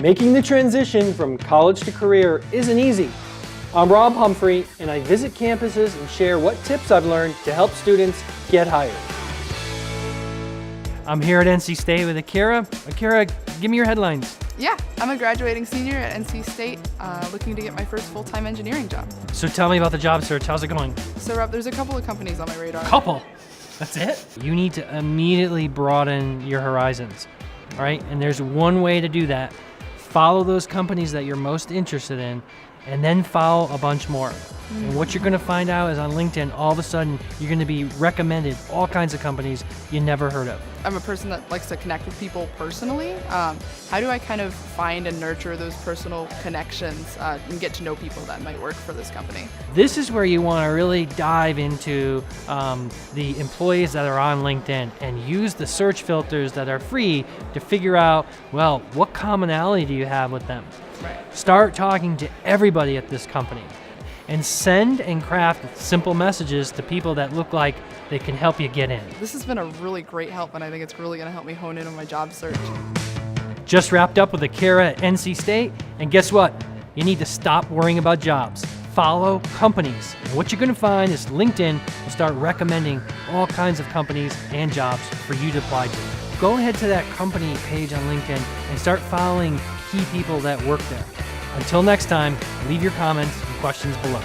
Making the transition from college to career isn't easy. I'm Rob Humphrey, and I visit campuses and share what tips I've learned to help students get hired. I'm here at NC State with Akira. Akira, give me your headlines. Yeah, I'm a graduating senior at NC State, looking to get my first full-time engineering job. So tell me about the job search. How's it going? So Rob, there's a couple of companies on my radar. Couple? That's it? You need to immediately broaden your horizons, all right? And there's one way to do that. Follow those companies that you're most interested in, and then follow a bunch more. And what you're gonna find out is on LinkedIn, all of a sudden, you're gonna be recommended all kinds of companies you never heard of. I'm a person that likes to connect with people personally. How do I kind of find and nurture those personal connections and get to know people that might work for this company? This is where you wanna really dive into the employees that are on LinkedIn and use the search filters that are free to figure out, well, what commonality do you have with them? Right. Start talking to everybody at this company and send and craft simple messages to people that look like they can help you get in. This has been a really great help, and I think it's really going to help me hone in on my job search. Just wrapped up with Akira at NC State, and guess what? You need to stop worrying about jobs. Follow companies. And what you're going to find is LinkedIn will start recommending all kinds of companies and jobs for you to apply to. Go ahead to that company page on LinkedIn and start following key people that work there. Until next time, leave your comments and questions below.